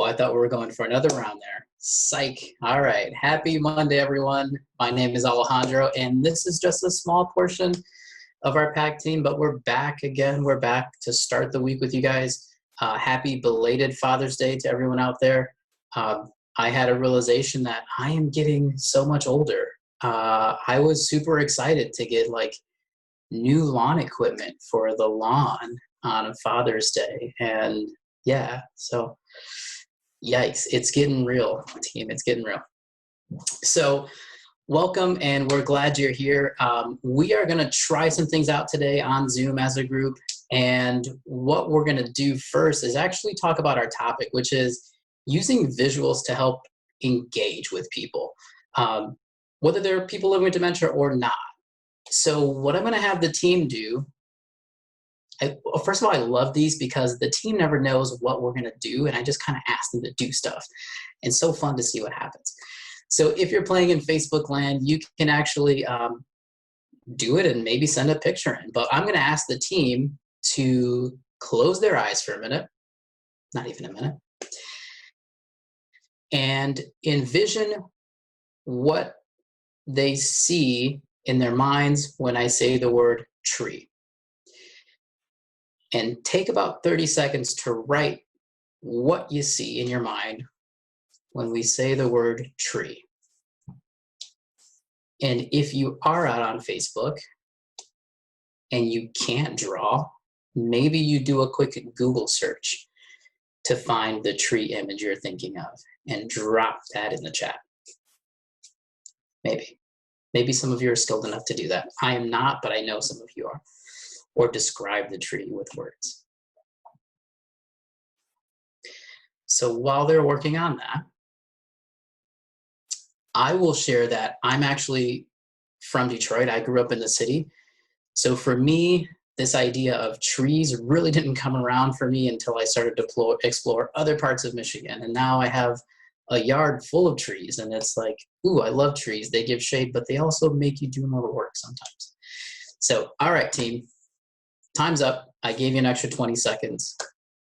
I thought we were going for another round there. Psych. All right. Happy Monday, everyone. My name is Alejandro, and this is just a small portion of our PAC team, but we're back again. We're back to start the week with you guys. Happy belated Father's Day to everyone out there. I had a realization that I am getting so much older. I was super excited to get like new lawn equipment for the lawn on Father's Day. And yeah, so yikes, it's getting real, team. It's getting real. So welcome, and we're glad you're here. We are going to try some things out today on Zoom as a group. And what we're going to do first is actually talk about our topic, which is using visuals to help engage with people, whether they're people living with dementia or not. So what I'm going to have the team do, first of all, I love these because the team never knows what we're going to do, and I just kind of ask them to do stuff. And so fun to see what happens. So if you're playing in Facebook land, you can actually do it and maybe send a picture in. But I'm going to ask the team to close their eyes for a minute, not even a minute, and envision what they see in their minds when I say the word tree. And take about 30 seconds to write what you see in your mind when we say the word tree. And if you are out on Facebook and you can't draw, maybe you do a quick Google search to find the tree image you're thinking of and drop that in the chat. Maybe some of you are skilled enough to do that. I am not, but I know some of you are. Or describe the tree with words. So while they're working on that, I will share that I'm actually from Detroit. I grew up in the city. So for me, this idea of trees really didn't come around for me until I started to explore other parts of Michigan. And now I have a yard full of trees, and it's like, ooh, I love trees. They give shade, but they also make you do more work sometimes. So, all right, team. Time's up. I gave you an extra 20 seconds.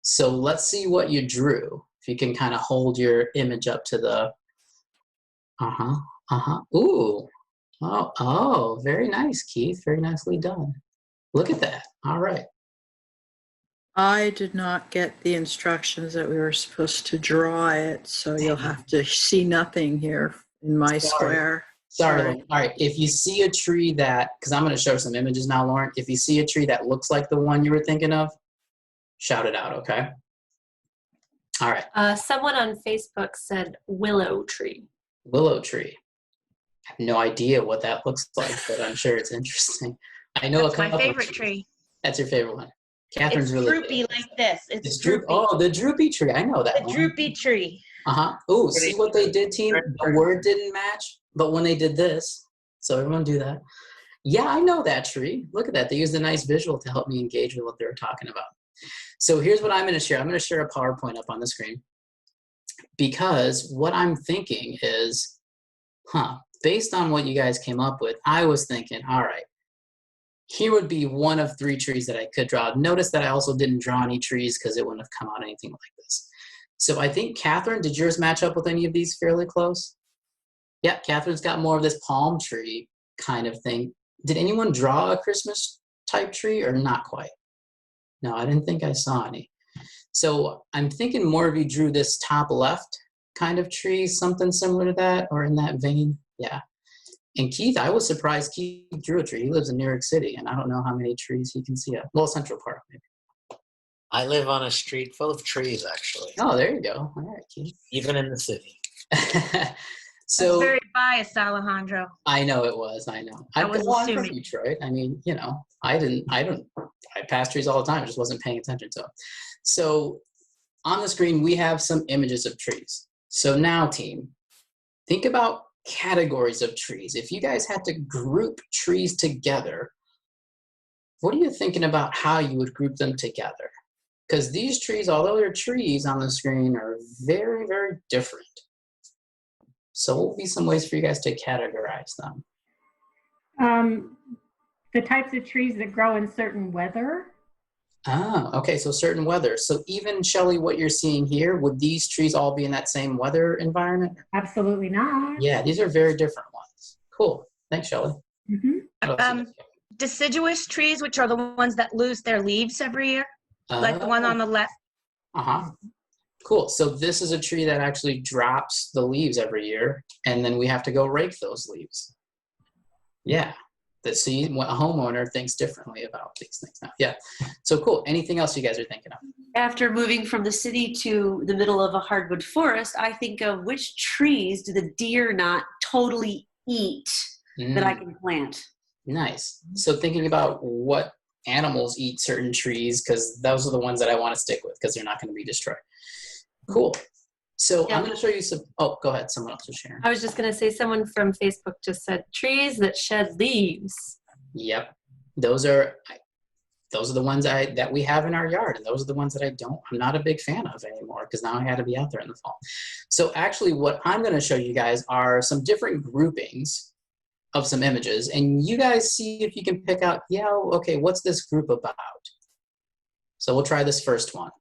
So let's see what you drew. If you can kind of hold your image up to the, ooh, oh, very nice, Keith. Very nicely done. Look at that. All right. I did not get the instructions that we were supposed to draw it, so you'll have to see nothing here in my square. Sorry. All right, if you see a tree that, because I'm going to show some images now, Lauren. If you see a tree that looks like the one you were thinking of, shout it out, okay? All right. Someone on Facebook said willow tree. Willow tree. I have no idea what that looks like, but I'm sure it's interesting. I know That's my favorite tree. That's your favorite one. Catherine's it's really droopy like this. It's droopy. droopy. Oh, the droopy tree. I know that The one. droopy tree. Oh, see what they did, team? The word didn't match, but when they did this, so everyone do that. Yeah, I know that tree. Look at that. They used a nice visual to help me engage with what they were talking about. So here's what I'm going to share. I'm going to share a PowerPoint up on the screen because what I'm thinking is, based on what you guys came up with, I was thinking, all right, here would be one of 3 trees that I could draw. Notice that I also didn't draw any trees because it wouldn't have come out anything like this. So I think, Catherine, did yours match up with any of these fairly close? Yeah, Catherine's got more of this palm tree kind of thing. Did anyone draw a Christmas type tree or not quite? No, I didn't think I saw any. So I'm thinking more of you drew this top left kind of tree, something similar to that or in that vein. Yeah. And Keith, I was surprised Keith drew a tree. He lives in New York City, and I don't know how many trees he can see. Well, Central Park, maybe. I live on a street full of trees, actually. Oh, there you go. All right, Keith. Even in the city. So That's very biased, Alejandro. I know it was. I know. I was from assuming. Detroit. I mean, you know, I pass trees all the time. I just wasn't paying attention to them. So on the screen, we have some images of trees. So now, team, think about categories of trees. If you guys had to group trees together, what are you thinking about how you would group them together? Because these trees, although they're trees on the screen, are very, very different. So what would be some ways for you guys to categorize them? The types of trees that grow in certain weather. Ah, okay, so certain weather. So even Shelley, what you're seeing here, would these trees all be in that same weather environment? Absolutely not. Yeah, these are very different ones. Cool. Thanks, Shelley. Mhm. What else you guys Deciduous trees, which are the ones that lose their leaves every year, got? like the one on the left. Uh-huh. Cool. So this is a tree that actually drops the leaves every year, and then we have to go rake those leaves. Yeah. See, what a homeowner thinks differently about these things now. Yeah. So cool. Anything else you guys are thinking of? After moving from the city to the middle of a hardwood forest, I think of which trees do the deer not totally eat that I can plant. Nice. So thinking about what animals eat certain trees, because those are the ones that I want to stick with because they're not going to be destroyed. Cool. So Yeah. I'm going to show you some. Oh, go ahead. Someone else was sharing. I was just going to say someone from Facebook just said trees that shed leaves. Yep. Those are the ones that we have in our yard, and those are the ones that I'm not a big fan of anymore because now I had to be out there in the fall. So actually what I'm going to show you guys are some different groupings of some images, and you guys see if you can pick out, yeah, okay, what's this group about? So we'll try this first one.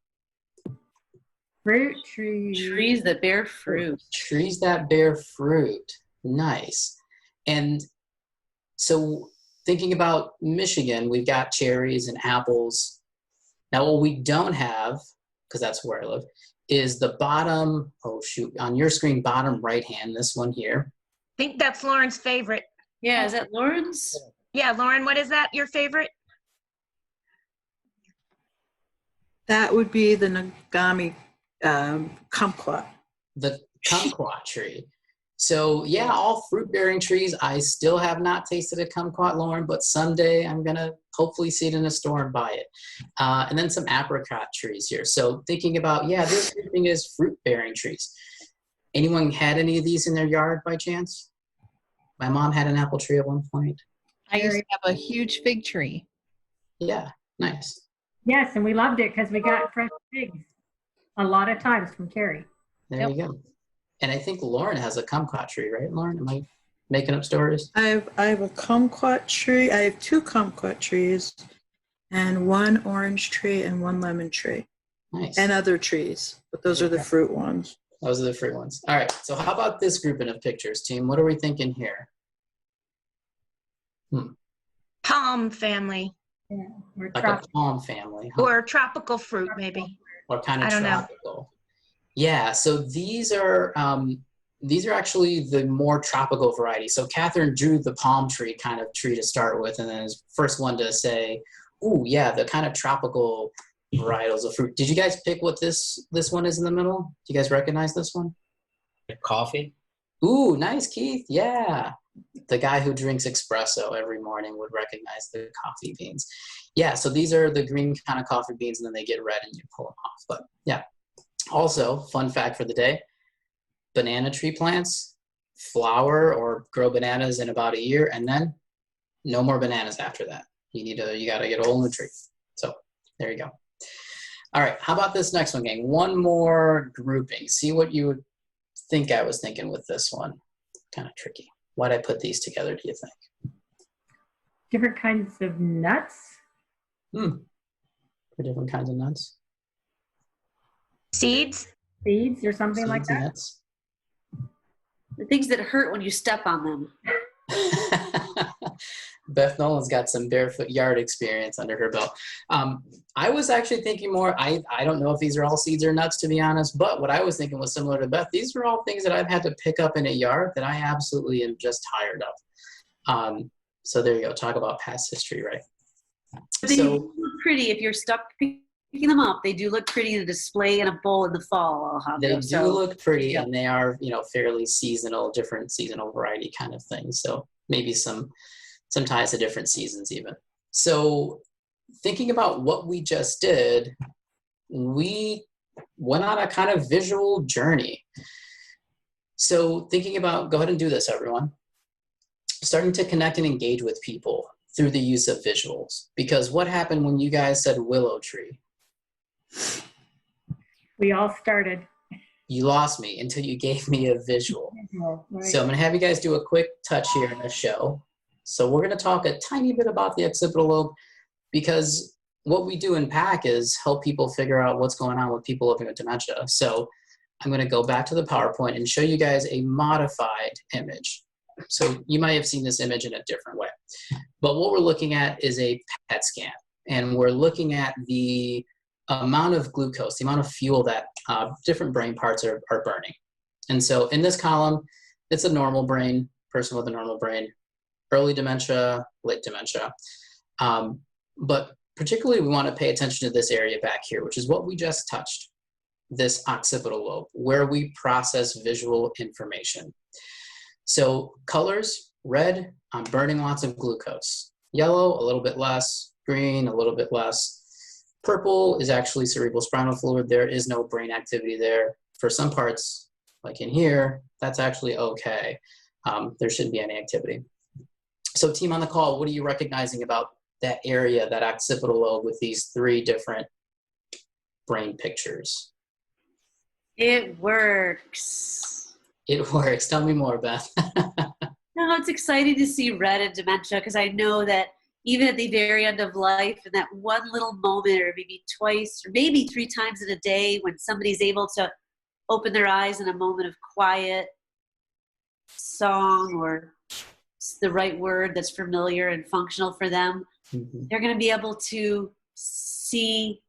Fruit trees. Trees that bear fruit. Trees that bear fruit. Nice. And so thinking about Michigan, we've got cherries and apples. Now what we don't have, because that's where I live, is the bottom, oh shoot, on your screen, bottom right hand, this one here. I think that's Lauren's favorite. Yeah, is that Lauren's? Yeah, Lauren, what is that? Your favorite? That would be the Nagami kumquat. The kumquat tree. So yeah, all fruit-bearing trees. I still have not tasted a kumquat, Lauren, but someday I'm gonna hopefully see it in a store and buy it. And then some apricot trees here. So thinking about, yeah, this thing is fruit-bearing trees. Anyone had any of these in their yard by chance? My mom had an apple tree at one point. I used to have a huge fig tree. Yeah, nice. Yes, and we loved it because we got fresh figs a lot of times from Carrie. There Yep. you go. And I think Lauren has a kumquat tree, right, Lauren? Am I making up stories? I have a kumquat tree. I have 2 kumquat trees and 1 orange tree and 1 lemon tree Nice. and other trees, but those are the fruit ones. Those are the fruit ones. All right, so how about this grouping of pictures, team? What are we thinking here? Palm family Yeah, we're Like a palm family, huh? or tropical fruit, maybe. Or kind of I don't know. tropical. Yeah, so these are actually the more tropical variety. So Catherine drew the palm tree kind of tree to start with, and then is first one to say, ooh, yeah, the kind of tropical varietals of fruit. Did you guys pick what this one is in the middle? Do you guys recognize this one? Coffee? Ooh, nice, Keith. Yeah. The guy who drinks espresso every morning would recognize the coffee beans. Yeah, so these are the green kind of coffee beans, and then they get red and you pull them off. But yeah. Also, fun fact for the day, banana tree plants flower or grow bananas in about a year, and then no more bananas after that. You gotta get a whole new tree. So there you go. All right, how about this next one, gang? One more grouping. See what you would think I was thinking with this one. Kind of tricky. Why'd I put these together, do you think? different kinds of nuts. For different kinds of nuts. Seeds? Seeds or something like Seeds and that. nuts. The things that hurt when you step on them. Beth Nolan's got some barefoot yard experience under her belt. I was actually thinking more, I don't know if these are all seeds or nuts, to be honest, but what I was thinking was similar to Beth. These are all things that I've had to pick up in a yard that I absolutely am just tired of. So there you go. Talk about past history, right? They So do look pretty if you're stuck picking them up. They do look pretty to display in a bowl in the fall, they Alejandro. do So, look pretty, yeah. and they are, fairly seasonal, different seasonal variety kind of things. So maybe some ties to different seasons even. So thinking about what we just did, we went on a kind of visual journey. So thinking about, go ahead and do this, everyone. Starting to connect and engage with people through the use of visuals. Because what happened when you guys said willow tree? We all started. You lost me until you gave me a visual. Right. So I'm going to have you guys do a quick touch here in the show. So we're going to talk a tiny bit about the occipital lobe because what we do in PAC is help people figure out what's going on with people living with dementia. So I'm going to go back to the PowerPoint and show you guys a modified image. So you might have seen this image in a different way. But what we're looking at is a PET scan. And we're looking at the amount of glucose, the amount of fuel that different brain parts are burning. And so in this column, it's a normal brain, person with a normal brain, early dementia, late dementia. But particularly we want to pay attention to this area back here, which is what we just touched, this occipital lobe, where we process visual information. So colors, red, I'm burning lots of glucose. Yellow, a little bit less. Green, a little bit less. Purple is actually cerebral spinal fluid. There is no brain activity there. For some parts, like in here, that's actually okay. There shouldn't be any activity. So team on the call, what are you recognizing about that area, that occipital lobe with these 3 different brain pictures? It works. It works. Tell me more, Beth. No, it's exciting to see red in dementia because I know that even at the very end of life, in that one little moment, or maybe twice, or maybe 3 times in a day, when somebody's able to open their eyes in a moment of quiet song or the right word that's familiar and functional for them, they're going to be able to see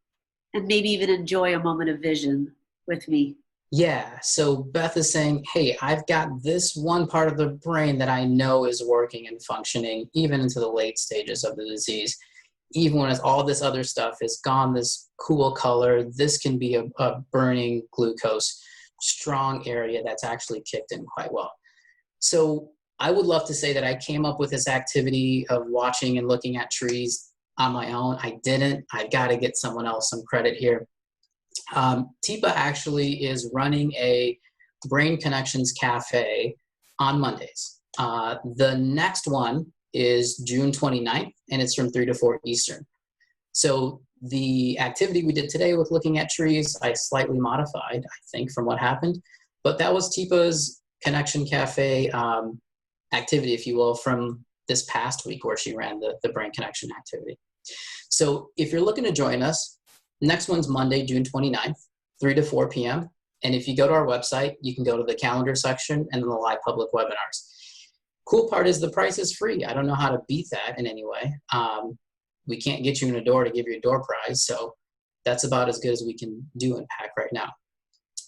and maybe even enjoy a moment of vision with me. Yeah, so Beth is saying, hey, I've got this one part of the brain that I know is working and functioning even into the late stages of the disease. Even when it's all this other stuff is gone, this cool color, this can be a burning glucose, strong area that's actually kicked in quite well. So I would love to say that I came up with this activity of watching and looking at trees on my own. I didn't. I got to get someone else some credit here. TIPA actually is running a Brain Connections Cafe on Mondays. The next one is June 29th, and it's from 3 to 4 Eastern. So the activity we did today with looking at trees, I slightly modified, I think, from what happened. But that was TIPA's Connection Cafe activity, if you will, from this past week where she ran the Brain Connection activity. So if you're looking to join us, next one's Monday, June 29th, 3 to 4 p.m. And if you go to our website, you can go to the calendar section and then the live public webinars. Cool part is the price is free. I don't know how to beat that in any way. We can't get you in a door to give you a door prize. So that's about as good as we can do in PAC right now.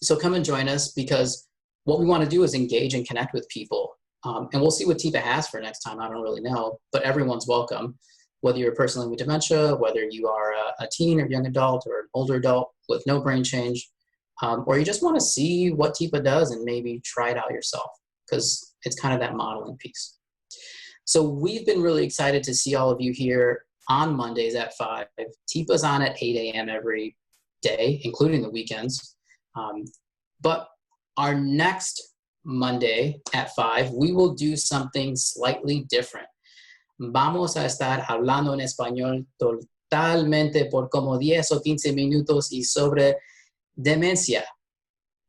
So come and join us because what we want to do is engage and connect with people. And we'll see what TIPA has for next time. I don't really know, but everyone's welcome. Whether you're a person living with dementia, whether you are a teen or young adult or an older adult with no brain change, or you just want to see what TIPA does and maybe try it out yourself because it's kind of that modeling piece. So we've been really excited to see all of you here on Mondays at 5. TIPA's on at 8 a.m. every day, including the weekends. But our next Monday at 5, we will do something slightly different. Vamos a estar hablando en español totalmente por como 10 o 15 minutos y sobre demencia.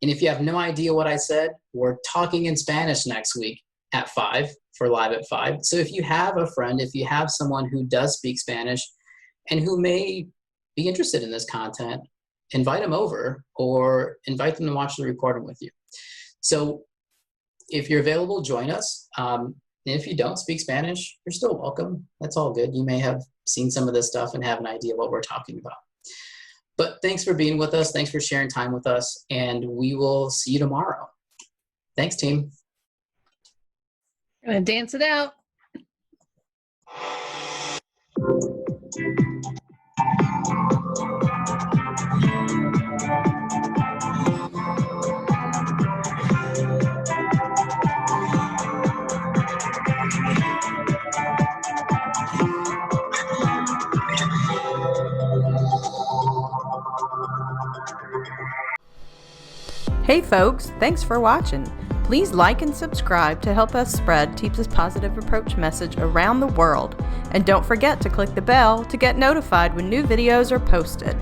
And if you have no idea what I said, we're talking in Spanish next week at 5 for Live at 5. So if you have a friend, if you have someone who does speak Spanish and who may be interested in this content, invite them over or invite them to watch the recording with you. So if you're available, join us. And if you don't speak Spanish, you're still welcome. That's all good. You may have seen some of this stuff and have an idea what we're talking about. But thanks for being with us. Thanks for sharing time with us. And we will see you tomorrow. Thanks, team. Gonna dance it out. Hey folks, thanks for watching. Please like and subscribe to help us spread TIPA's positive approach message around the world. And don't forget to click the bell to get notified when new videos are posted.